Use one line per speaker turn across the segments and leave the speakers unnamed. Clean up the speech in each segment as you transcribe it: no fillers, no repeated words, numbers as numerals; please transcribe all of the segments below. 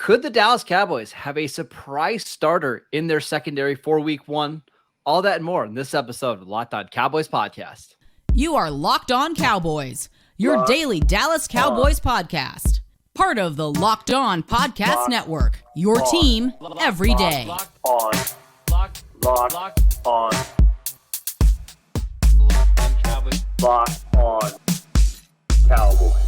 Could the Dallas Cowboys have a surprise starter in their secondary for week one? All that and more in this episode of the Locked On Cowboys podcast.
You are Locked On Cowboys, your daily Dallas Cowboys podcast. Part of the Locked On Podcast Network, your team every day.
Locked On Cowboys. Locked On Cowboys.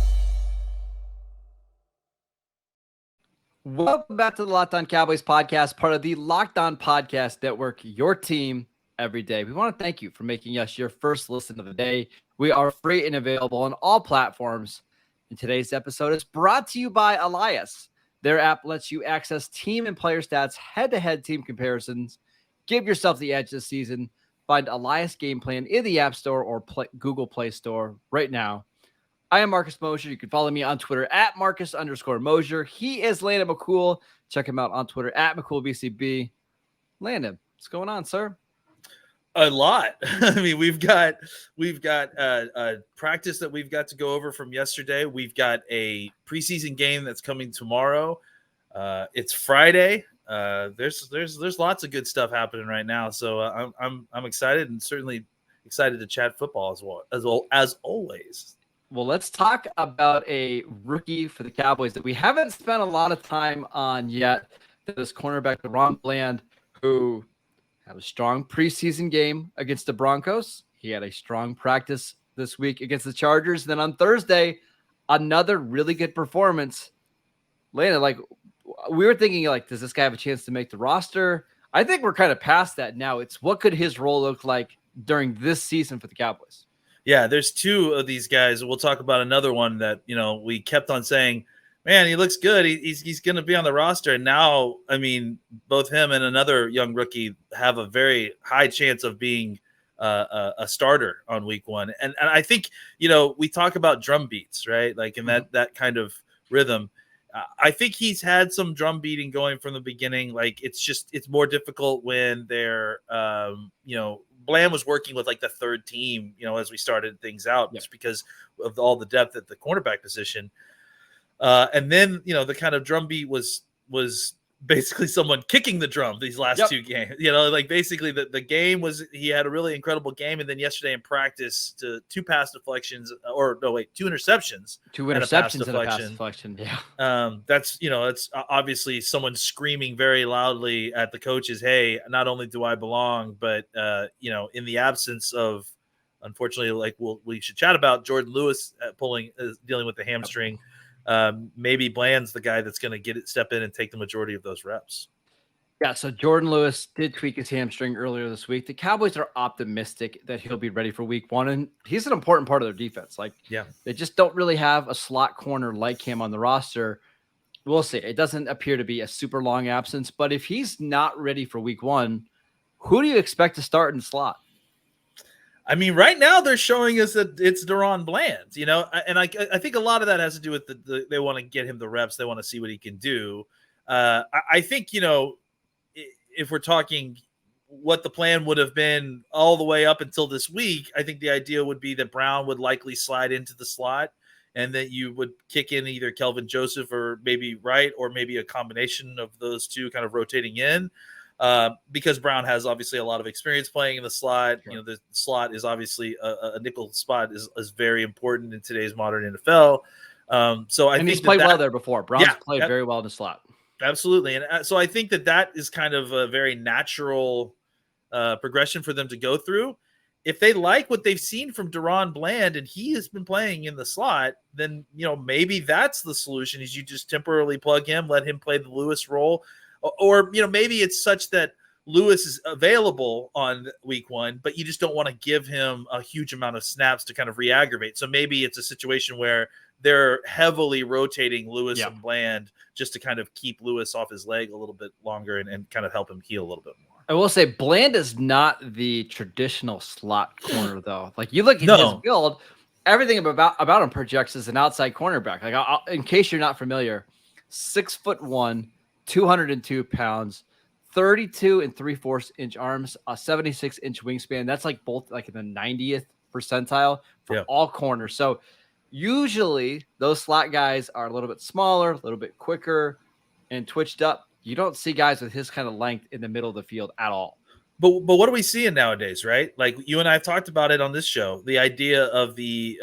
Welcome back to the Locked On Cowboys podcast, part of the Locked On Podcast Network, your team every day. We want to thank you for making us your first listen of the day. We are free and available on all platforms. And today's episode is brought to you by Elias. Their app lets you access team and player stats, head-to-head team comparisons. Give yourself the edge this season. Find Elias Game Plan in the App Store or Google Play Store right now. I am Marcus Mosher. You can follow me on Twitter at Marcus_Mosher. He is Landon McCool. Check him out on Twitter at McCoolBCB. Landon, what's going on, sir?
A lot. I mean, we've got a practice that we've got to go over from yesterday. We've got a preseason game that's coming tomorrow. It's Friday. There's lots of good stuff happening right now. So I'm excited and certainly excited to chat football as always.
Well, let's talk about a rookie for the Cowboys that we haven't spent a lot of time on yet. This cornerback, Daron Bland, who had a strong preseason game against the Broncos. He had a strong practice this week against the Chargers. Then on Thursday, another really good performance. Landon, we were thinking, does this guy have a chance to make the roster? I think we're kind of past that now. It's what could his role look like during this season for the Cowboys?
Yeah, there's two of these guys. We'll talk about another one that, we kept on saying, man, he looks good. He's going to be on the roster. And now, I mean, both him and another young rookie have a very high chance of being a starter on week one. And I think, we talk about drum beats, right? Like in that kind of rhythm. I think he's had some drum beating going from the beginning. Like it's more difficult when they're, Bland was working with the third team, as we started things out, just because of all the depth at the cornerback position. And then, the kind of drum beat was basically someone kicking the drum these last two games. Basically the game was, he had a really incredible game. And then yesterday in practice, two interceptions. Two interceptions and a pass deflection. Yeah. That's, it's obviously someone screaming very loudly at the coaches, hey, not only do I belong, but, in the absence of, unfortunately, we should chat about Jordan Lewis dealing with the hamstring. Maybe Bland's the guy that's going to step in and take the majority of those reps.
Yeah, so Jordan Lewis did tweak his hamstring earlier this week. The Cowboys are optimistic that he'll be ready for week one, and he's an important part of their defense. They just don't really have a slot corner like him on the roster. We'll see. It doesn't appear to be a super long absence, but if he's not ready for week one, who do you expect to start in slot?
I mean, right now they're showing us that it's Daron Bland, and I think a lot of that has to do with they want to get him the reps. They want to see what he can do. I think, if we're talking what the plan would have been all the way up until this week, I think the idea would be that Brown would likely slide into the slot and that you would kick in either Kelvin Joseph or maybe Wright, or maybe a combination of those two kind of rotating in. Because Brown has obviously a lot of experience playing in the slot.
Sure.
The slot is obviously a nickel spot is very important in today's modern NFL. So I think
he's played well there before. Brown's played very well in the slot.
Absolutely. And so I think that is kind of a very natural progression for them to go through. If they like what they've seen from Daron Bland and he has been playing in the slot, then, maybe that's the solution, is you just temporarily plug him, let him play the Lewis role. Or, maybe it's such that Lewis is available on week one, but you just don't want to give him a huge amount of snaps to kind of re-aggravate. So maybe it's a situation where they're heavily rotating Lewis and Bland just to kind of keep Lewis off his leg a little bit longer and kind of help him heal a little bit more.
I will say Bland is not the traditional slot corner, though. You look at his build, everything about him projects as an outside cornerback. In case you're not familiar, 6'1", 202 pounds, 32 3/4 inch arms, a 76-inch wingspan. That's both in the 90th percentile for all corners. So usually those slot guys are a little bit smaller, a little bit quicker. and twitched up. You don't see guys with his kind of length in the middle of the field at all.
But what are we seeing nowadays, right? Like you and I have talked about it on this show, the idea of the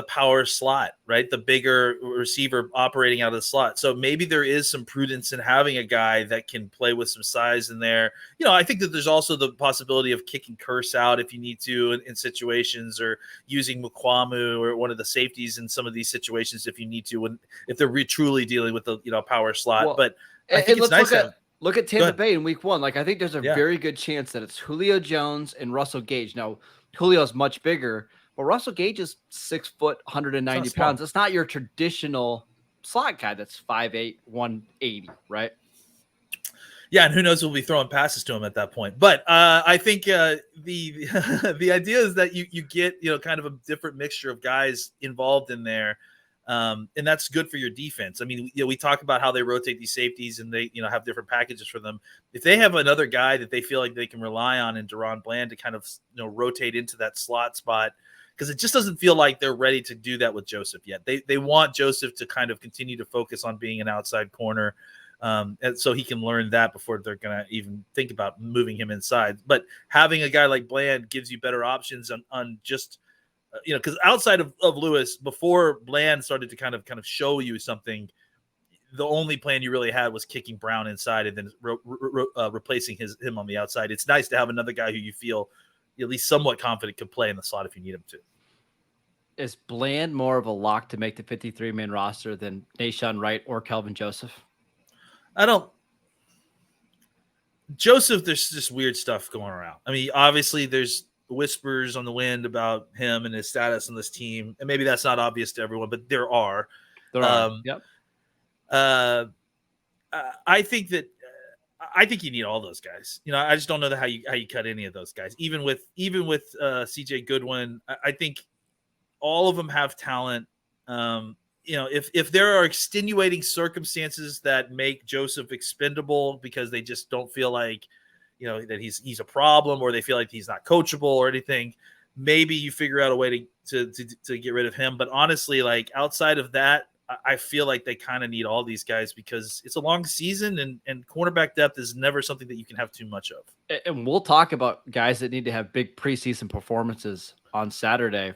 power slot, right? The bigger receiver operating out of the slot. So maybe there is some prudence in having a guy that can play with some size in there. I think that there's also the possibility of kicking Curse out if you need to in situations, or using Mukwamu or one of the safeties in some of these situations if you need to, if they're truly dealing with the power slot.
Well,
but I think it's nice to have.
Look at Tampa Bay in week 1. Like, I think there's a
Yeah.
very good chance that it's Julio Jones and Russell Gage. Now, Julio's much bigger, but Russell Gage is 6 foot, 190 pounds. It's not your traditional slot guy that's 5'8", 180, right?
Yeah, and who knows, we'll be throwing passes to him at that point. But I think the the idea is that you get kind of a different mixture of guys involved in there. And that's good for your defense. I mean, we talk about how they rotate these safeties and they, have different packages for them. If they have another guy that they feel like they can rely on in Daron Bland to kind of, rotate into that slot spot, because it just doesn't feel like they're ready to do that with Joseph yet. They want Joseph to kind of continue to focus on being an outside corner, and so he can learn that before they're going to even think about moving him inside. But having a guy like Bland gives you better options on just – because outside of Lewis, before Bland started to kind of show you something, the only plan you really had was kicking Brown inside and then replacing him on the outside. It's nice to have another guy who you feel at least somewhat confident can play in the slot if you need him to.
Is Bland more of a lock to make the 53-man roster than Nahshon Wright or Kelvin Joseph?
Joseph, there's just weird stuff going around. I mean, obviously there's whispers on the wind about him and his status on this team, and maybe that's not obvious to everyone, but there are.
Yep.
I think you need all those guys. I just don't know how you cut any of those guys. Even with CJ Goodwin, I think all of them have talent. If there are extenuating circumstances that make Joseph expendable because they just don't feel like that he's a problem, or they feel like he's not coachable or anything, maybe you figure out a way to get rid of him. But honestly, like outside of that, I feel like they kind of need all these guys because it's a long season, and cornerback depth is never something that you can have too much of.
And we'll talk about guys that need to have big preseason performances on Saturday.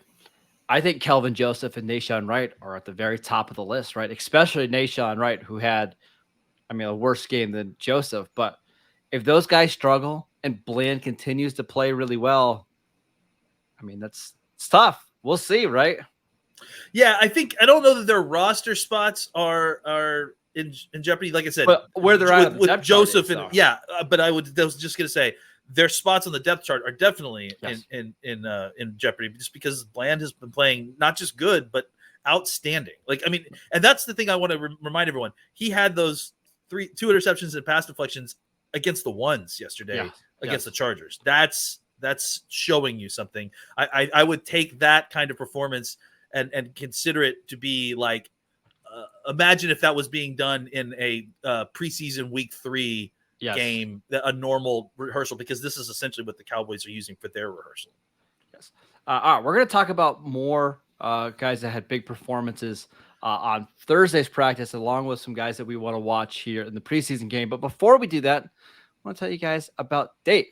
I think Kelvin Joseph and Nahshon Wright are at the very top of the list, right? Especially Nahshon Wright, who had, a worse game than Joseph, but if those guys struggle and Bland continues to play really well, it's tough. We'll see, right?
Yeah, I don't know that their roster spots are in jeopardy. Like I said,
but where they're at
with Joseph but I was just going to say their spots on the depth chart are definitely in jeopardy, just because Bland has been playing not just good but outstanding. And that's the thing I want to remind everyone. He had those 2 interceptions and pass deflections against the ones yesterday against the Chargers. That's showing you something. I would take that kind of performance and consider it to be like, imagine if that was being done in a preseason week 3 game, a normal rehearsal, because this is essentially what the Cowboys are using for their rehearsal.
Yes. All right, we're going to talk about more guys that had big performances on Thursday's practice, along with some guys that we want to watch here in the preseason game. But before we do that, I want to tell you guys about Dave.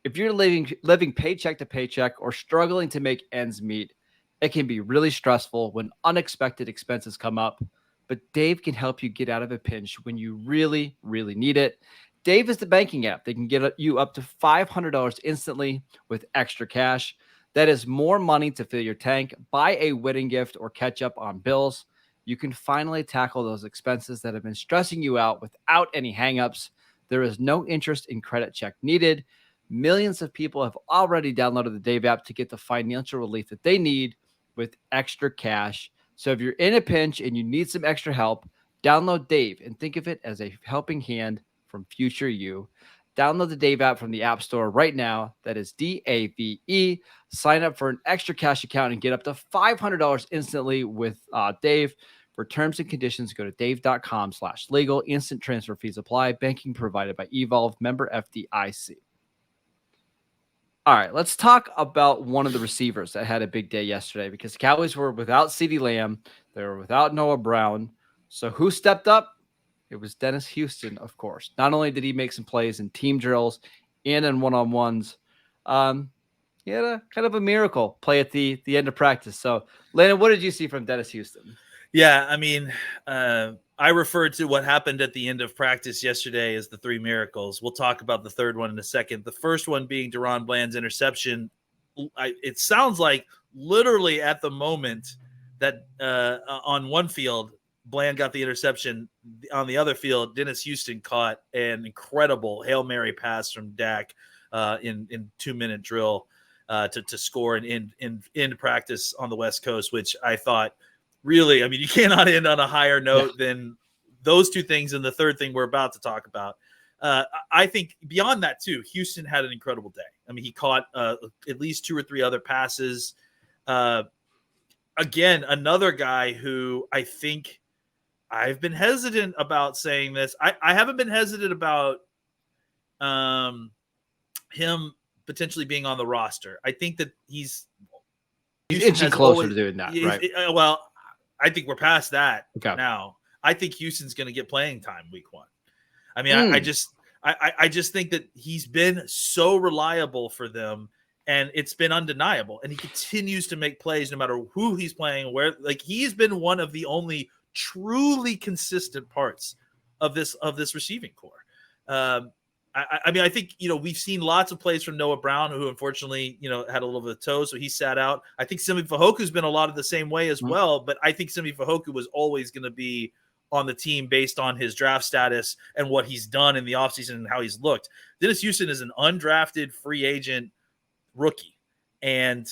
If you're living paycheck to paycheck or struggling to make ends meet, it can be really stressful when unexpected expenses come up. But Dave can help you get out of a pinch when you really, really need it. Dave is the banking app that can get you up to $500 instantly with extra cash. That is more money to fill your tank, buy a wedding gift, or catch up on bills. You can finally tackle those expenses that have been stressing you out without any hangups. There is no interest in credit check needed. Millions of people have already downloaded the Dave app to get the financial relief that they need with extra cash. So if you're in a pinch and you need some extra help, download Dave and think of it as a helping hand from future you. Download the Dave app from the App Store right now. That is DAVE. Sign up for an extra cash account and get up to $500 instantly with Dave. For terms and conditions, go to dave.com/legal. Instant transfer fees apply. Banking provided by Evolve. Member FDIC. All right, let's talk about one of the receivers that had a big day yesterday, because the Cowboys were without CeeDee Lamb. They were without Noah Brown. So who stepped up? It was Dennis Houston, of course. Not only did he make some plays in team drills and in one-on-ones, he had a kind of a miracle play at the end of practice. So, Landon, what did you see from Dennis Houston?
Yeah, I mean, I referred to what happened at the end of practice yesterday as the three miracles. We'll talk about the third one in a second. The first one being Daron Bland's interception. It sounds like literally at the moment that on one field, Bland got the interception. On the other field, Dennis Houston caught an incredible Hail Mary pass from Dak in 2-minute drill to score and end practice on the West Coast, which I thought really, I mean, you cannot end on a higher note than those two things. And the third thing we're about to talk about. I think beyond that too, Houston had an incredible day. I mean, he caught at least 2 or 3 other passes. Again, another guy who I think I've been hesitant about saying this. I haven't been hesitant about him potentially being on the roster. I think that he's
inching closer to doing that, right?
Well, I think we're past that
now.
I think Houston's going to get playing time week 1. I mean, I just think that he's been so reliable for them, and it's been undeniable. And he continues to make plays no matter who he's playing, where. Like, he's been one of the only truly consistent parts of this receiving core. I mean, I think, we've seen lots of plays from Noah Brown, who unfortunately, had a little bit of toe, so he sat out. I think Simi Fehoko has been a lot of the same way as well, but I think Simi Fehoko was always going to be on the team based on his draft status and what he's done in the offseason and how he's looked. Dennis Houston is an undrafted free agent rookie. And,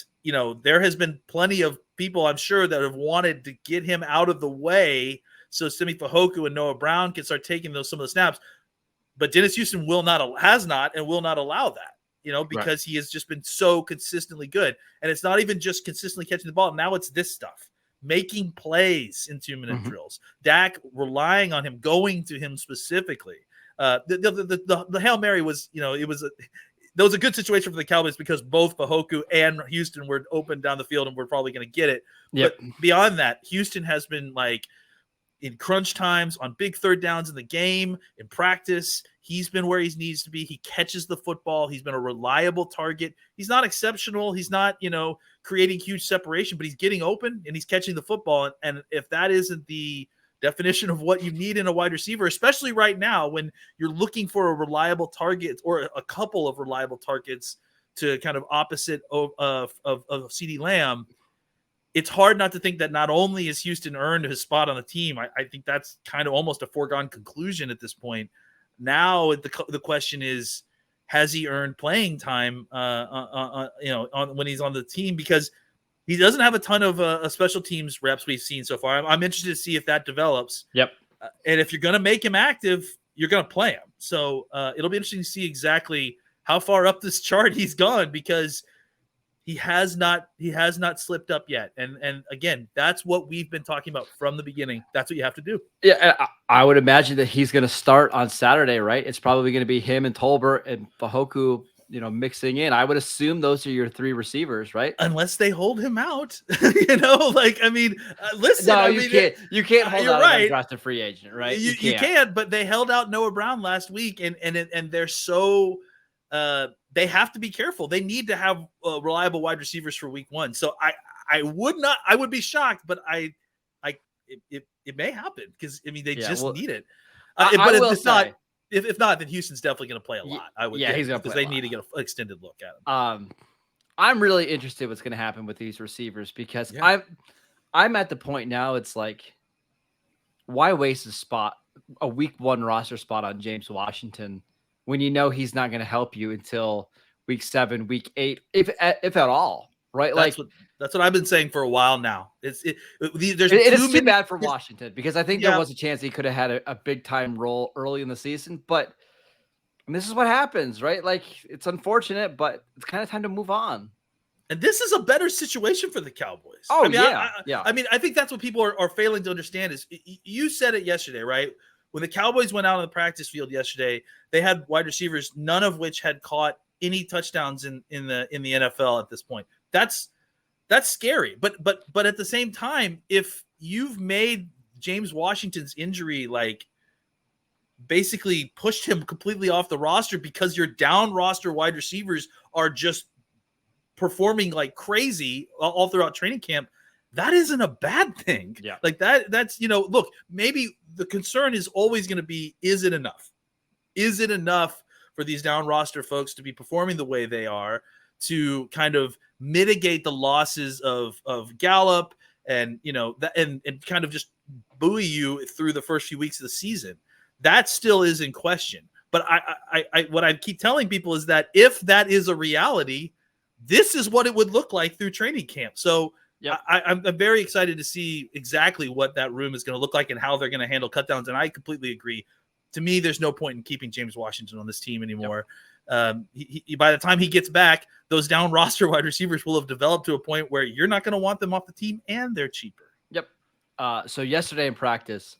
there has been plenty of people, I'm sure, that have wanted to get him out of the way so Simi Fehoko and Noah Brown can start taking some of the snaps. But Dennis Houston has not and will not allow that, because he has just been so consistently good. And it's not even just consistently catching the ball. Now it's this stuff, making plays in 2-minute drills. Dak relying on him, going to him specifically. The Hail Mary was, that was a good situation for the Cowboys because both Fehoko and Houston were open down the field and we're probably going to get it.
Yep.
But beyond that, Houston has been in crunch times, on big third downs in the game, in practice, he's been where he needs to be. He catches the football. He's been a reliable target. He's not exceptional. He's not, creating huge separation, but he's getting open and he's catching the football. And if that isn't the definition of what you need in a wide receiver, especially right now when you're looking for a reliable target or a couple of reliable targets to kind of opposite of CeeDee Lamb, it's hard not to think that not only has Houston earned his spot on the team, I think that's kind of almost a foregone conclusion at this point. Now the question is, has he earned playing time? When he's on the team, because he doesn't have a ton of special teams reps we've seen so far. I'm interested to see if that develops.
Yep.
And if you're going to make him active, you're going to play him. So it'll be interesting to see exactly how far up this chart he's gone, because he has not slipped up yet. And again, that's what we've been talking about from the beginning. That's what you have to do.
Yeah, I would imagine that he's going to start on Saturday, right? It's probably going to be him and Tolbert and Fehoko, mixing in. I would assume those are your 3 receivers, right?
Unless they hold him out, listen.
No, you can't hold
you're
out
right.
an undrafted free agent, right?
You can't, but they held out Noah Brown last week, and they're so they have to be careful. They need to have reliable wide receivers for week 1. So I would be shocked, but it may happen because they need it. But if not, then Houston's definitely going to play a lot.
He's going to
because they need to get an extended look at him.
I'm really interested what's going to happen with these receivers because I'm at the point now. It's like, why waste a week 1 roster spot on James Washington when he's not going to help you until week 7, week 8, if at all, right?
That's what I've been saying for a while now. It is
too bad for Washington because I think there was a chance he could have had a big time role early in the season, but this is what happens, right? It's unfortunate, but it's kind of time to move on.
And this is a better situation for the Cowboys.
Oh,
I think that's what people are failing to understand is you said it yesterday, right? When the Cowboys went out on the practice field yesterday, they had wide receivers, none of which had caught any touchdowns in the NFL at this point. That's scary. But at the same time, if you've made James Washington's injury basically pushed him completely off the roster because your down roster wide receivers are just performing like crazy all throughout training camp, that isn't a bad thing.
Yeah.
Like that's, look, maybe the concern is always going to be, is it enough? Is it enough for these down roster folks to be performing the way they are to kind of mitigate the losses of Gallup and, and kind of just buoy you through the first few weeks of the season? That still is in question. But I what I keep telling people is that if that is a reality, this is what it would look like through training camp. So yep. I'm very excited to see exactly what that room is going to look like and how they're going to handle cutdowns. And I completely agree. To me, there's no point in keeping James Washington on this team anymore. Yep. By the time he gets back, those down roster wide receivers will have developed to a point where you're not going to want them off the team, and they're cheaper.
Yep. So yesterday in practice,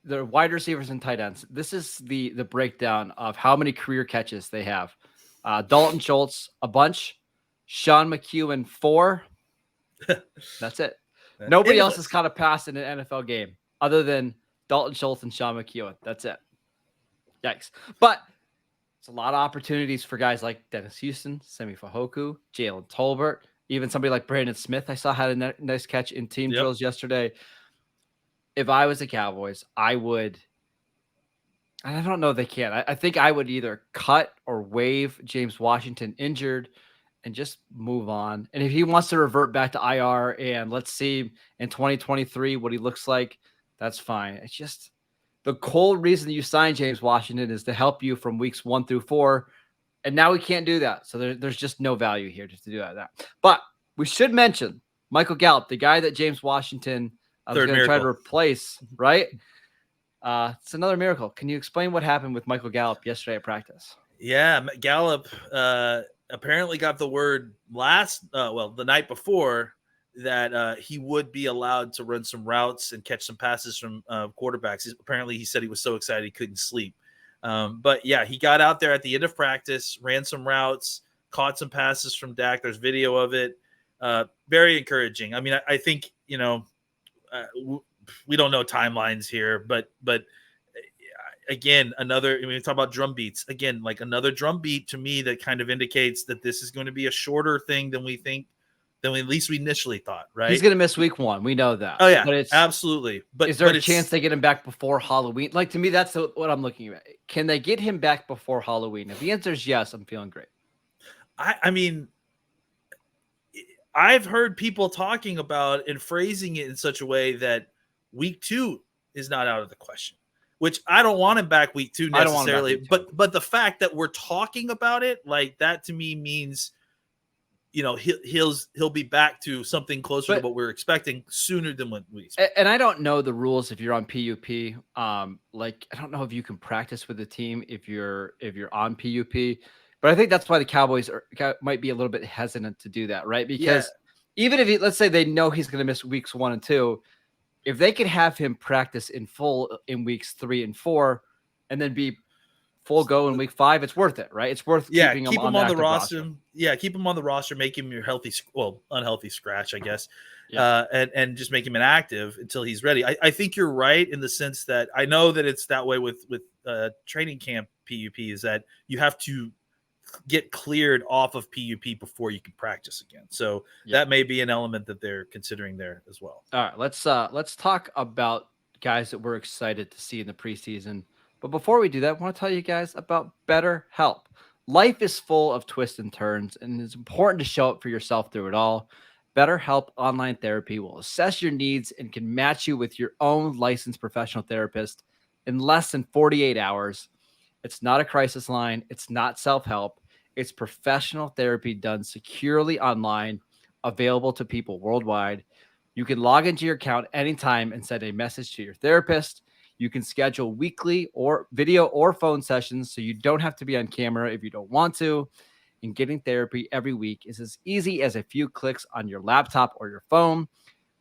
the wide receivers and tight ends, this is the breakdown of how many career catches they have. Dalton Schultz, a bunch. Sean McEwen, 4. That's it. Nobody else has caught a pass in an NFL game other than Dalton Schultz and Sean McEwen. That's it. Yikes. But it's a lot of opportunities for guys like Dennis Houston, Semi Fehoko, Jalen Tolbert, even somebody like Brandon Smith I saw had a nice catch in team drills yesterday. If I was the Cowboys, I would – I don't know if they can. I think I would either cut or waive James Washington injured and just move on. And if he wants to revert back to IR and let's see in 2023 what he looks like, that's fine. It's just the cold reason you signed James Washington is to help you from weeks 1 through 4. And now we can't do that. So there's just no value here just to do that. But we should mention Michael Gallup, the guy that James Washington was going to try to replace, right? It's another miracle. Can you explain what happened with Michael Gallup yesterday at practice?
Yeah, Gallup apparently got the word the night before that he would be allowed to run some routes and catch some passes from quarterbacks. Apparently, he said he was so excited he couldn't sleep. But yeah, he got out there at the end of practice, ran some routes, caught some passes from Dak. There's video of it. Very encouraging. I mean, I think, we don't know timelines here, but again, we talk about drum beats again, like another drum beat to me that kind of indicates that this is going to be a shorter thing than we think, than at least we initially thought, right?
He's going to miss week 1. We know that.
Oh yeah,
but
absolutely. But
is there a chance they get him back before Halloween? Like, to me, that's what I'm looking at. Can they get him back before Halloween? If the answer is yes, I'm feeling great.
I mean, I've heard people talking about and phrasing it in such a way that week 2 is not out of the question, which I don't want him back week 2 necessarily. But the fact that we're talking about it like that to me means, he'll be back to something closer to what we're expecting sooner than what we expect.
And I don't know the rules if you're on PUP. I don't know if you can practice with the team if you're on PUP. But I think that's why the Cowboys might be a little bit hesitant to do that, right? Because even if let's say they know he's going to miss weeks 1 and 2, if they could have him practice in full in weeks 3 and 4, and then be full go in week 5, it's worth it, right? It's worth keeping him on the roster.
Yeah, keep him on the roster, make him your unhealthy scratch, I guess, and just make him inactive until he's ready. I think you're right in the sense that I know that it's that way with training camp PUP is that you have to get cleared off of PUP before you can practice again. So that may be an element that they're considering there as well.
All right, let's talk about guys that we're excited to see in the preseason. But before we do that, I want to tell you guys about BetterHelp. Life is full of twists and turns, and it's important to show up for yourself through it all. BetterHelp Online Therapy will assess your needs and can match you with your own licensed professional therapist in less than 48 hours. It's not a crisis line. It's not self-help. It's professional therapy done securely online, available to people worldwide. You can log into your account anytime and send a message to your therapist. You can schedule weekly or video or phone sessions so you don't have to be on camera if you don't want to. And getting therapy every week is as easy as a few clicks on your laptop or your phone.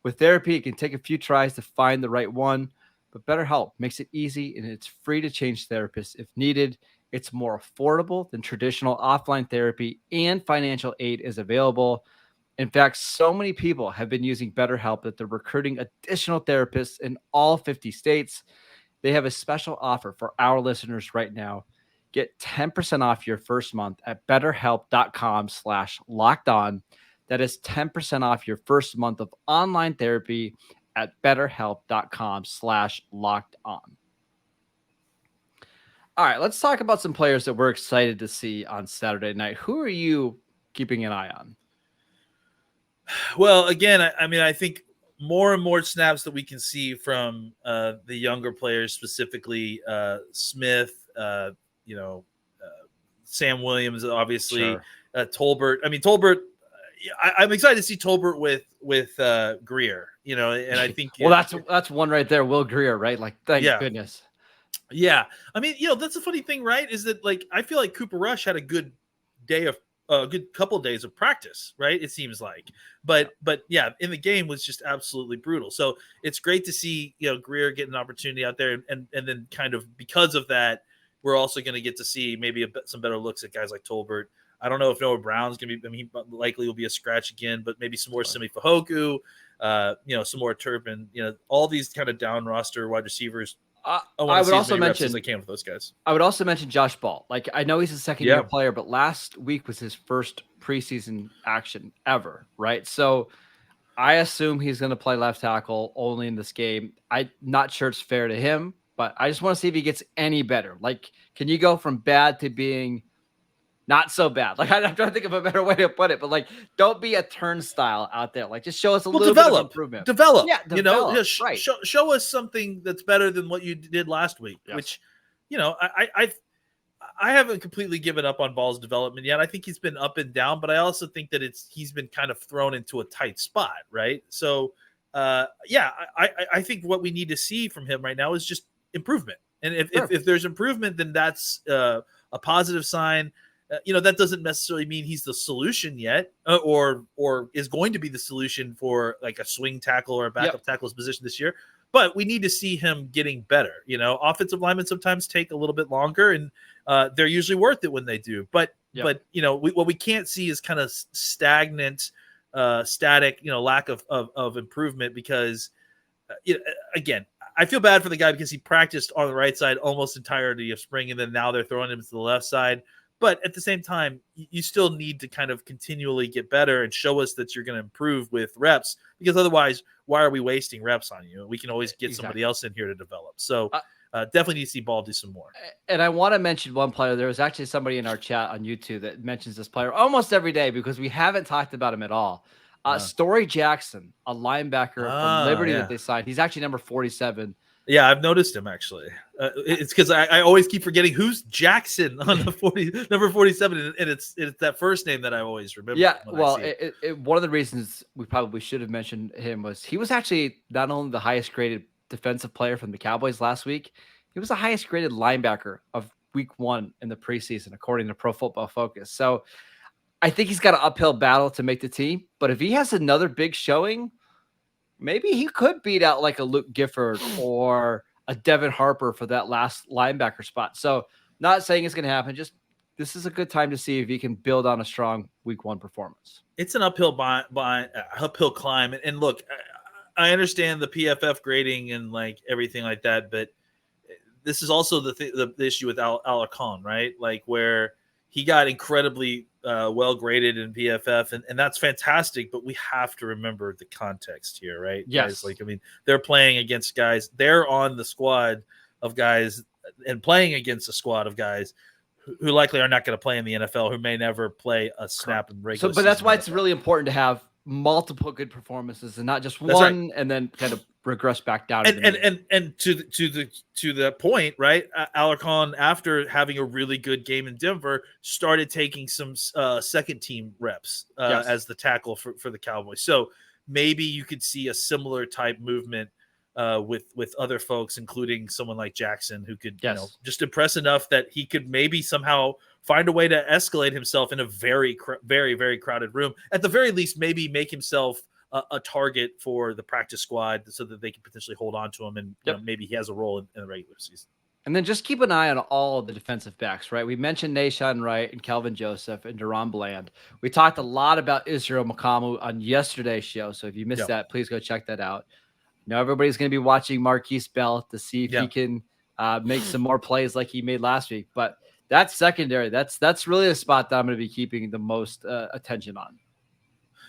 With therapy, it can take a few tries to find the right one, but BetterHelp makes it easy and it's free to change therapists if needed. It's more affordable than traditional offline therapy, and financial aid is available. In fact, so many people have been using BetterHelp that they're recruiting additional therapists in all 50 states. they have a special offer for our listeners right now. Get 10% off your first month at betterhelp.com/lockedon. That is 10% off your first month of online therapy at betterhelp.com/lockedon. All right, let's talk about some players that we're excited to see on Saturday night. Who are you keeping an eye on?
Well, again, I mean, I think more and more snaps that we can see from the younger players, specifically Smith, Sam Williams, obviously,
Sure.
Tolbert. I mean, Tolbert. I'm excited to see Tolbert with Greer. And I think
that's one right there, Will Greer, right? Like, thank goodness.
Yeah, I mean, that's a funny thing, right? Is that like I feel like Cooper Rush had a good couple of days of practice, right? It seems like, but yeah, in the game was just absolutely brutal. So it's great to see Greer get an opportunity out there, and then kind of because of that, we're also going to get to see maybe some better looks at guys like Tolbert. I don't know if Noah Brown's going to be. I mean, he likely will be a scratch again, but maybe some more Simi Fahoku, some more Turpin. All these kind of down roster wide receivers. I would also mention as they can with those guys.
I would also mention Josh Ball. Like, I know he's a second-year player, but last week was his first preseason action ever, right? So I assume he's going to play left tackle only in this game. I'm not sure it's fair to him, but I just want to see if he gets any better. Like, can you go from bad to being not so bad? Like, I'm trying to think of a better way to put it, but like, don't be a turnstile out there. Like, just show us a little bit of improvement.
Develop.
Right.
Show us something that's better than what you did last week. Yes. Which, I haven't completely given up on Ball's development yet. I think he's been up and down, but I also think that he's been kind of thrown into a tight spot, right? So, I think what we need to see from him right now is just improvement. And if there's improvement, then that's a positive sign. That doesn't necessarily mean he's the solution yet, or is going to be the solution for like a swing tackle or a backup tackle's position this year. But we need to see him getting better. Offensive linemen sometimes take a little bit longer, and they're usually worth it when they do. But what we can't see is kind of static, lack of improvement because, again, I feel bad for the guy because he practiced on the right side almost entirety of spring, and then now they're throwing him to the left side. But at the same time, you still need to kind of continually get better and show us that you're going to improve with reps, because otherwise, why are we wasting reps on you? We can always get somebody else in here to develop. So definitely need to see Ball do some more.
And I want to mention one player. There was actually somebody in our chat on YouTube that mentions this player almost every day because we haven't talked about him at all. Story Jackson, a linebacker from Liberty that they signed. He's actually number 47.
Yeah, I've noticed him actually. It's because I always keep forgetting who's Jackson on the number 47, and it's that first name that I always remember.
Yeah, well, one of the reasons we probably should have mentioned him was he was actually not only the highest graded defensive player from the Cowboys last week, he was the highest graded linebacker of week 1 in the preseason, according to Pro Football Focus. So I think he's got an uphill battle to make the team, but if he has another big showing, maybe he could beat out like a Luke Gifford or a Devin Harper for that last linebacker spot. So not saying it's going to happen. Just this is a good time to see if he can build on a strong week 1 performance.
It's an uphill uphill climb. And look, I understand the PFF grading and like everything like that, but this is also the issue with Alarcon, right? Like where he got incredibly well graded in PFF, and that's fantastic. But we have to remember the context here, right?
Yes.
Guys, like, I mean, they're playing against guys. They're on the squad of guys and playing against a squad of guys who likely are not going to play in the NFL, who may never play a snap in regular.
But that's why it's really important to have multiple good performances and not just one, right, and then kind of regress back down.
And to the point, right? Alarcon, after having a really good game in Denver, started taking some second team reps as the tackle for the Cowboys. So maybe you could see a similar type movement with other folks, including someone like Jackson, who could just impress enough that he could maybe somehow find a way to escalate himself in a very, very, very crowded room. At the very least, maybe make himself a target for the practice squad so that they can potentially hold on to him, and maybe he has a role in the regular season.
And then just keep an eye on all of the defensive backs, right? We mentioned Nahshon Wright and Kelvin Joseph and Daron Bland. We talked a lot about Israel Mukuamu on yesterday's show, so if you missed that, please go check that out. Now everybody's going to be watching Marquise Bell to see if he can make some more plays like he made last week. But that's secondary. That's really a spot that I'm going to be keeping the most attention on.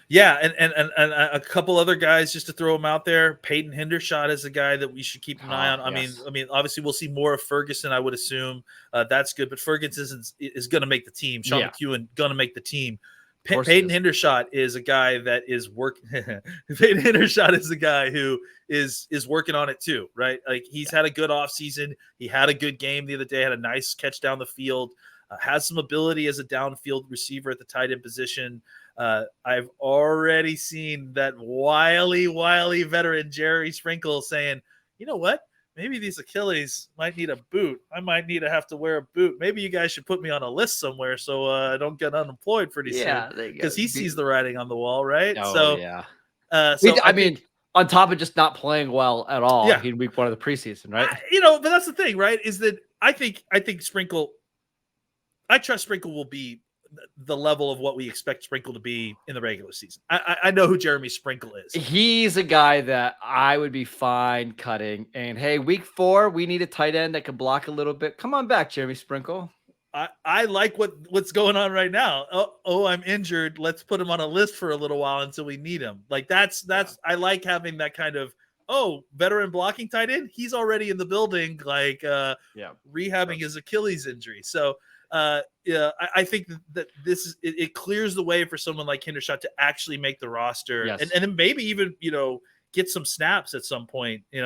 Yeah, and a couple other guys just to throw them out there. Peyton Hendershot is a guy that we should keep an eye on.
Yes.
I mean, obviously we'll see more of Ferguson, I would assume. That's good, but Ferguson is going to make the team. Sean McEwen going to make the team. Peyton Hendershot is a guy that is working. Peyton Hendershot is a guy who is working on it too, right? Like he's had a good offseason. He had a good game the other day. Had a nice catch down the field. Has some ability as a downfield receiver at the tight end position. I've already seen that wily veteran Jerry Sprinkle saying, you know what? Maybe these Achilles might need a boot. I might need to have to wear a boot. Maybe you guys should put me on a list somewhere so I don't get unemployed pretty soon. Because he sees the writing on the wall, right?
Oh, yeah.
I
mean, on top of just not playing well at all in week 1 of the preseason, right?
But that's the thing, right? Is that I think Sprinkle, I trust Sprinkle will be the level of what we expect Sprinkle to be in the regular season. I know who Jeremy Sprinkle is.
He's a guy that I would be fine cutting. And hey, week 4, we need a tight end that can block a little bit. Come on back, Jeremy Sprinkle.
I like what's going on right now. Oh, I'm injured. Let's put him on a list for a little while until we need him. Like that's I like having that kind of veteran blocking tight end. He's already in the building, like rehabbing his Achilles injury. So I think that this is it clears the way for someone like Hendershot to actually make the roster, and then maybe even get some snaps at some point, in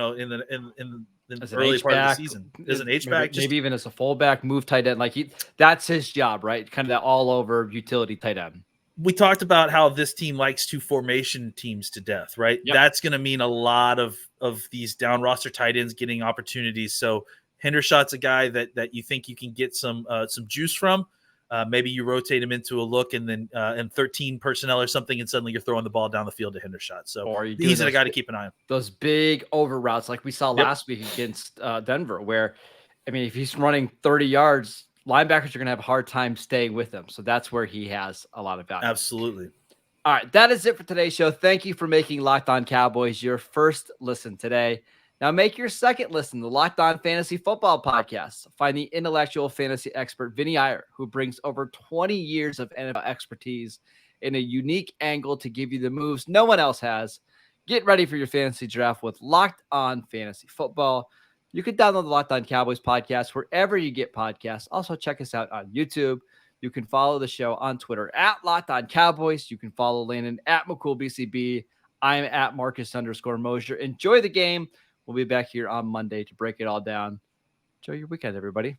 the early part of the season as an H-back,
maybe even as a fullback, move tight end. Like that's his job, right? Kind of that all over utility tight end.
We talked about how this team likes to formation teams to death, right? Yep. That's going to mean a lot of these down roster tight ends getting opportunities. So Hendershot's a guy that you think you can get some juice from. Maybe you rotate him into a look and then in 13 personnel or something, and suddenly you're throwing the ball down the field to Hendershot. So he's a guy to keep an eye on.
Those big over routes like we saw last week against Denver, where, I mean, if he's running 30 yards, linebackers are going to have a hard time staying with him. So that's where he has a lot of value.
Absolutely.
All right, that is it for today's show. Thank you for making Locked On Cowboys your first listen today. Now make your second listen to the Locked On Fantasy Football Podcast. Find the intellectual fantasy expert Vinny Iyer, who brings over 20 years of NFL expertise in a unique angle to give you the moves no one else has. Get ready for your fantasy draft with Locked On Fantasy Football. You can download the Locked On Cowboys podcast wherever you get podcasts. Also, check us out on YouTube. You can follow the show on Twitter at Locked On Cowboys. You can follow Landon at McCoolBCB. I'm at Marcus_Mosher. Enjoy the game. We'll be back here on Monday to break it all down. Enjoy your weekend, everybody.